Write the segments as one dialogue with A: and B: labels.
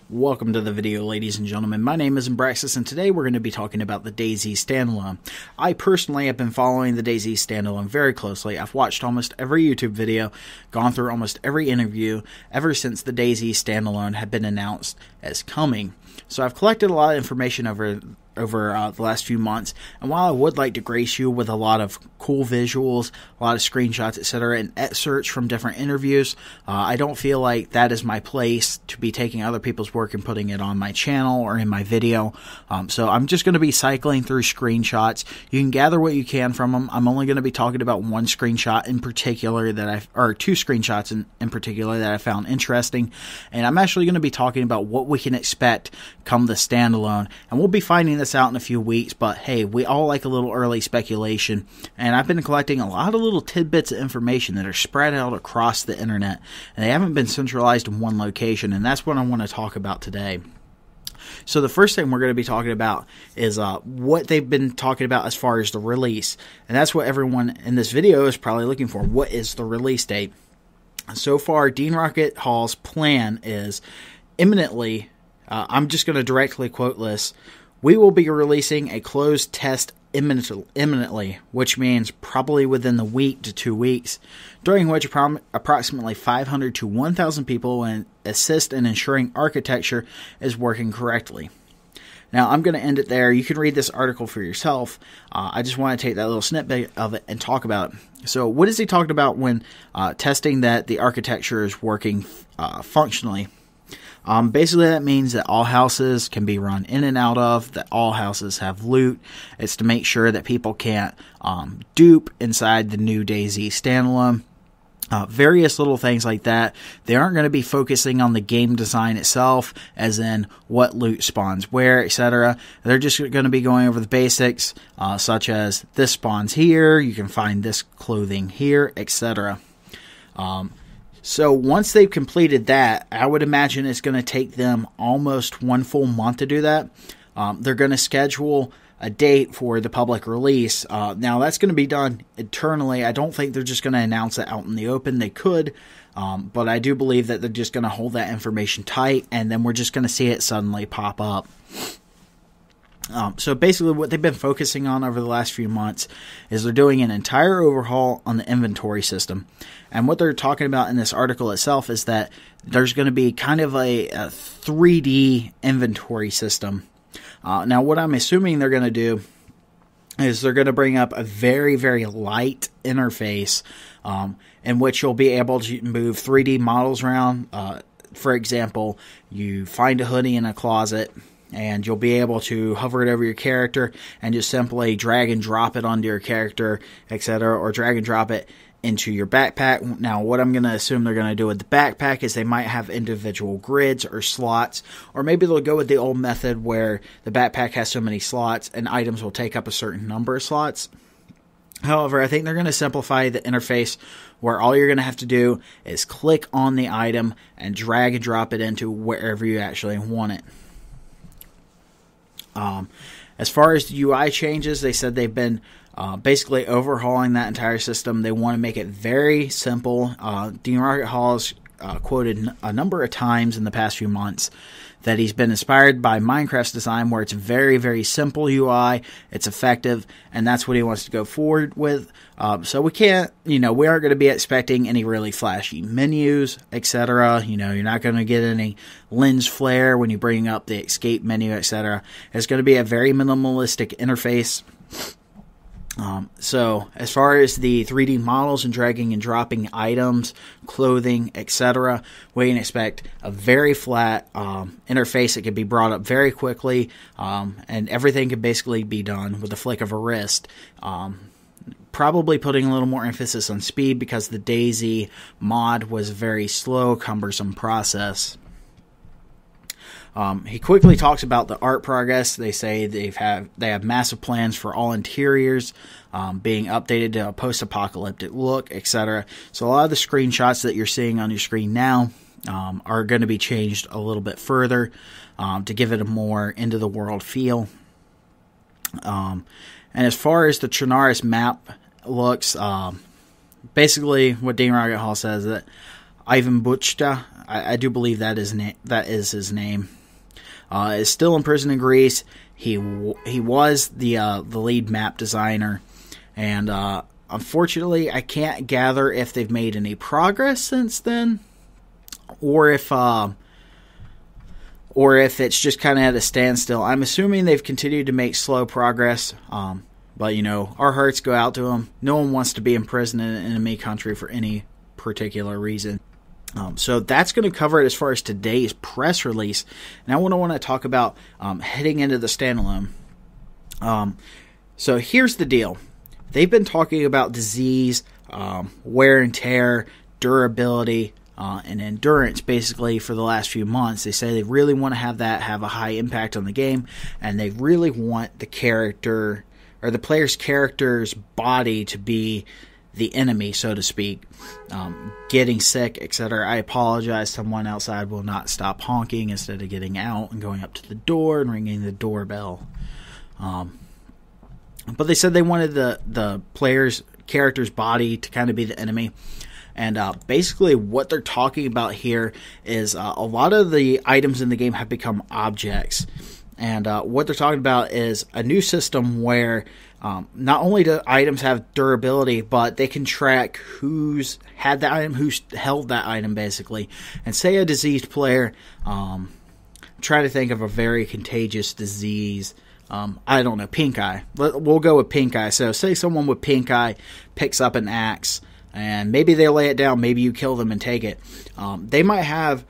A: Welcome to the video, ladies and gentlemen. My name is Embraxis, and today we're going to be talking about the DayZ StandAlone. I personally have been following the DayZ StandAlone very closely. I've watched almost every YouTube video, gone through almost every interview ever since the DayZ StandAlone had been announced as coming. So I've collected a lot of information over the last few months, and while I would like to grace you with a lot of cool visuals, a lot of screenshots, etc., and excerpts from different interviews, I don't feel like that is my place to be taking other people's work and putting it on my channel or in my video. So I'm just going to be cycling through screenshots. You can gather what you can from them. I'm only going to be talking about one screenshot in particular or two screenshots in particular that I found interesting, and I'm actually going to be talking about what we can expect come the standalone, and we'll be finding this out in a few weeks. But hey, we all like a little early speculation, and I've been collecting a lot of little tidbits of information that are spread out across the internet, and they haven't been centralized in one location, and that's what I want to talk about today. So the first thing we're going to be talking about is what they've been talking about as far as the release, and that's what everyone in this video is probably looking for. What is the release date? So far, Dean Rocket Hall's plan is imminently, I'm just going to directly quote this, "We will be releasing a closed test imminently," which means probably within the week to 2 weeks, during which approximately 500 to 1,000 people will assist in ensuring architecture is working correctly. Now, I'm going to end it there. You can read this article for yourself. I just want to take that little snippet of it and talk about it. So what is he talking about when testing that the architecture is working functionally? Basically, that means that all houses can be run in and out of, that all houses have loot. It's to make sure that people can't dupe inside the new DayZ StandAlone. Various little things like that. They aren't going to be focusing on the game design itself, as in what loot spawns where, etc. They're just going to be going over the basics, such as this spawns here, you can find this clothing here, etc. So once they've completed that, I would imagine it's going to take them almost 1 full month to do that. They're going to schedule a date for the public release. Now that's going to be done internally. I don't think they're just going to announce it out in the open. They could, but I do believe that they're just going to hold that information tight, and then we're just going to see it suddenly pop up. So basically what they've been focusing on over the last few months is they're doing an entire overhaul on the inventory system. And what they're talking about in this article itself is that there's going to be kind of a 3D inventory system. Now what I'm assuming they're going to do is they're going to bring up a very, very light interface in which you'll be able to move 3D models around. For example, you find a hoodie in a closet, and you'll be able to hover it over your character and just simply drag and drop it onto your character, etc., or drag and drop it into your backpack. Now, what I'm going to assume they're going to do with the backpack is they might have individual grids or slots, or maybe they'll go with the old method where the backpack has so many slots and items will take up a certain number of slots. However, I think they're going to simplify the interface where all you're going to have to do is click on the item and drag and drop it into wherever you actually want it. As far as the UI changes, they said they've been basically overhauling that entire system. They want to make it very simple. Dean Rocket Hall has quoted a number of times in the past few months that he's been inspired by Minecraft's design, where it's very, very simple UI, it's effective, and that's what he wants to go forward with. So we can't, we aren't going to be expecting any really flashy menus, etc. You're not going to get any lens flare when you bring up the escape menu, etc. It's going to be a very minimalistic interface. So as far as the 3D models and dragging and dropping items, clothing, etc., we can expect a very flat interface that can be brought up very quickly, and everything can basically be done with the flick of a wrist. Probably putting a little more emphasis on speed, because the DayZ mod was a very slow, cumbersome process. He quickly talks about the art progress. They say they have massive plans for all interiors being updated to a post-apocalyptic look, etc. So a lot of the screenshots that you're seeing on your screen now are going to be changed a little bit further to give it a more into-the-world feel. And as far as the Trinaris map looks, basically what Dean Rocket Hall says is that Ivan Buchta, I do believe that is his name, is still in prison in Greece. He was the lead map designer, and unfortunately, I can't gather if they've made any progress since then, or if it's just kind of at a standstill. I'm assuming they've continued to make slow progress, but you know, our hearts go out to them. No one wants to be in prison in an enemy country for any particular reason. So that's going to cover it as far as today's press release. Now, what I want to talk about heading into the standalone. So here's the deal. They've been talking about disease, wear and tear, durability, and endurance basically for the last few months. They say they really want to have that have a high impact on the game, and they really want the character or the player's character's body to be the enemy, so to speak. Getting sick, etc. I apologize. Someone outside will not stop honking instead of getting out and going up to the door and ringing the doorbell. But they said they wanted the player's character's body to kind of be the enemy. And basically what they're talking about here is a lot of the items in the game have become objects. And what they're talking about is a new system where not only do items have durability, but they can track who's had that item, who's held that item, basically. And say a diseased player, try to think of a very contagious disease. I don't know, pink eye. We'll go with pink eye. So say someone with pink eye picks up an axe, and maybe they lay it down, maybe you kill them and take it. They might have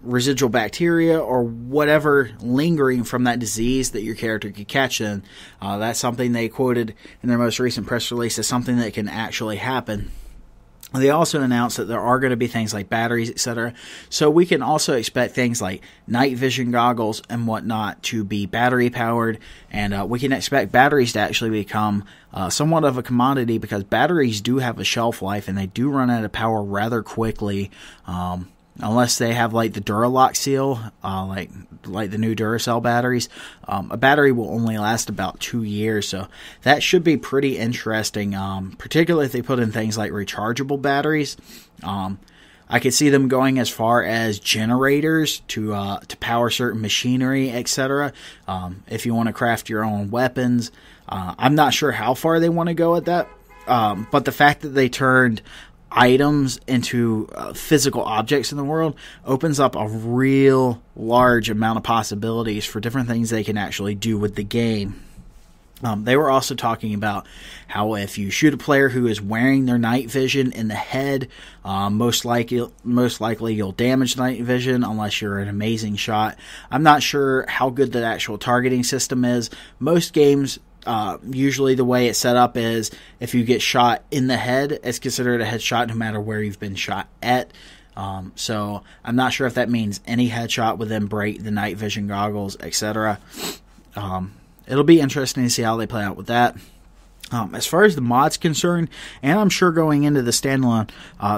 A: residual bacteria or whatever lingering from that disease that your character could catch in. That's something they quoted in their most recent press release as something that can actually happen. They also announced that there are going to be things like batteries, etc. So we can also expect things like night vision goggles and whatnot to be battery powered, and we can expect batteries to actually become somewhat of a commodity, because batteries do have a shelf life and they do run out of power rather quickly. Unless they have like the Duralock seal, like the new Duracell batteries, a battery will only last about 2 years. So that should be pretty interesting, particularly if they put in things like rechargeable batteries. I could see them going as far as generators to power certain machinery, etc. If you want to craft your own weapons, I'm not sure how far they want to go at that. But the fact that they turned items into physical objects in the world opens up a real large amount of possibilities for different things they can actually do with the game. They were also talking about how if you shoot a player who is wearing their night vision in the head, most likely you'll damage night vision unless you're an amazing shot. I'm not sure how good the actual targeting system is. Most games, usually the way it's set up is if you get shot in the head, it's considered a headshot no matter where you've been shot at. So I'm not sure if that means any headshot would then break the night vision goggles, etc. It'll be interesting to see how they play out with that. As far as the mod's concerned, and I'm sure going into the standalone,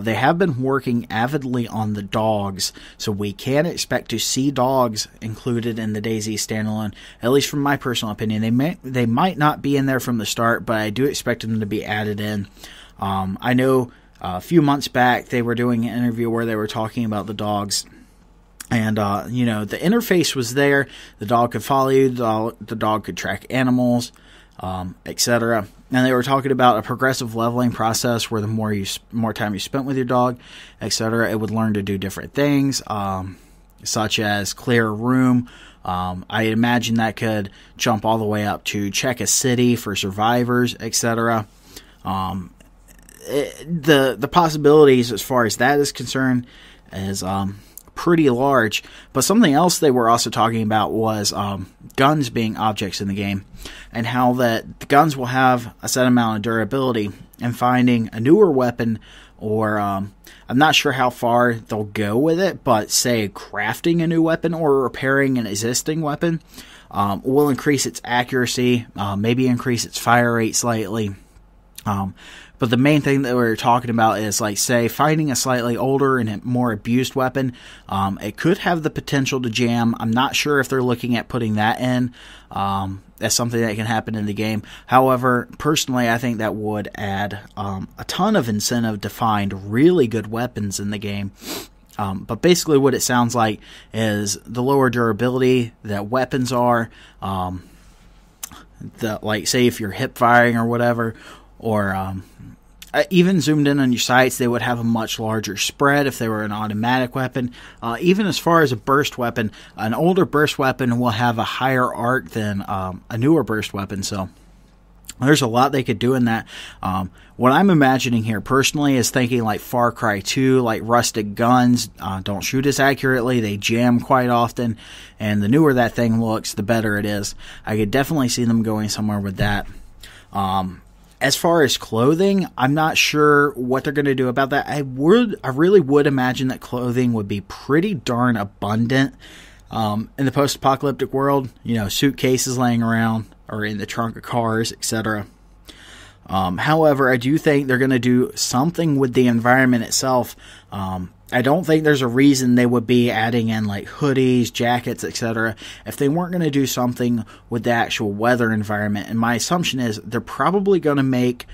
A: they have been working avidly on the dogs, so we can expect to see dogs included in the DayZ standalone. At least from my personal opinion, they might not be in there from the start, but I do expect them to be added in. I know a few months back they were doing an interview where they were talking about the dogs. And, you know, the interface was there. The dog could follow you. The dog could track animals, etc. And they were talking about a progressive leveling process where the more time you spent with your dog, etc., it would learn to do different things, such as clear a room. I imagine that could jump all the way up to check a city for survivors, etc. The possibilities as far as that is concerned is pretty large. But something else they were also talking about was guns being objects in the game, and how that the guns will have a set amount of durability, and finding a newer weapon, or I'm not sure how far they'll go with it, but say crafting a new weapon or repairing an existing weapon will increase its accuracy, maybe increase its fire rate slightly. But But the main thing that we're talking about is, like, say, finding a slightly older and more abused weapon. It could have the potential to jam. I'm not sure if they're looking at putting that in. That's something that can happen in the game. However, personally, I think that would add a ton of incentive to find really good weapons in the game. But basically what it sounds like is the lower durability that weapons are, like, say, if you're hip firing or whatever, or even zoomed in on your sights, they would have a much larger spread if they were an automatic weapon. Even as far as a burst weapon, an older burst weapon will have a higher arc than a newer burst weapon, so there's a lot they could do in that. What I'm imagining here personally is thinking like Far Cry 2, like rusted guns don't shoot as accurately, they jam quite often, and the newer that thing looks, the better it is. I could definitely see them going somewhere with that. As far as clothing, I'm not sure what they're going to do about that. I really would imagine that clothing would be pretty darn abundant in the post-apocalyptic world. You know, suitcases laying around or in the trunk of cars, etc. However, I do think they're going to do something with the environment itself. I don't think there's a reason they would be adding in like hoodies, jackets, etc. if they weren't going to do something with the actual weather environment. And my assumption is they're probably going to make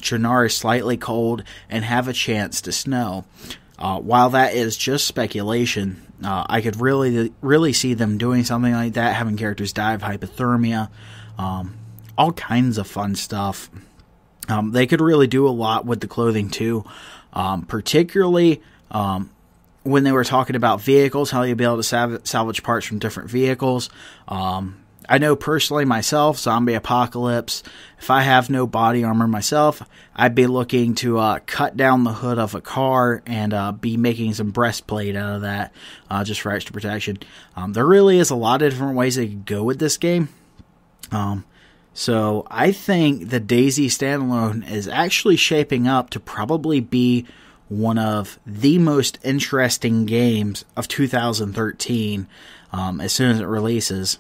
A: January slightly cold and have a chance to snow. While that is just speculation, I could really see them doing something like that, having characters die of hypothermia, all kinds of fun stuff. They could really do a lot with the clothing too, particularly when they were talking about vehicles, how you'll be able to salvage parts from different vehicles. I know personally myself, zombie apocalypse, if I have no body armor myself, I'd be looking to cut down the hood of a car and be making some breastplate out of that, just for extra protection. There really is a lot of different ways they could go with this game. So I think the DayZ StandAlone is actually shaping up to probably be one of the most interesting games of 2013 as soon as it releases.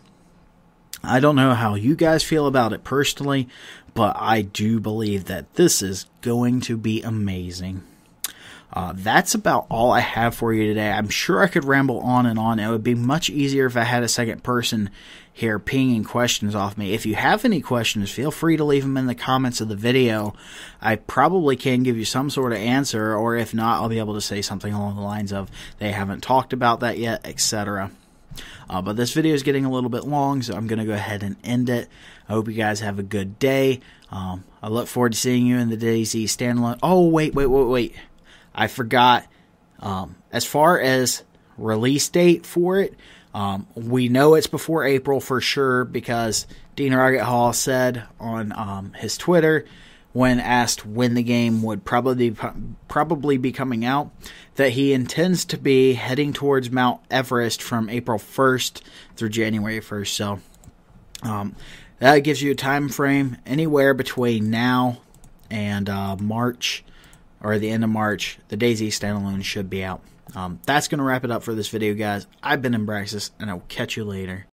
A: I don't know how you guys feel about it personally, but I do believe that this is going to be amazing. That's about all I have for you today. I'm sure I could ramble on and on. It would be much easier if I had a second person here pinging questions off me. If you have any questions, feel free to leave them in the comments of the video. I probably can give you some sort of answer, or if not, I'll be able to say something along the lines of, they haven't talked about that yet, etc. But this video is getting a little bit long, so I'm going to go ahead and end it. I hope you guys have a good day. I look forward to seeing you in the DayZ StandAlone. Oh, wait. I forgot. As far as release date for it, we know it's before April for sure, because Dean Rocket Hall said on his Twitter, when asked when the game would probably be coming out, that he intends to be heading towards Mount Everest from April 1st through January 1st. So that gives you a time frame anywhere between now and March, or the end of March. The DayZ StandAlone should be out. That's going to wrap it up for this video, guys. I've been Embraxis, and I'll catch you later.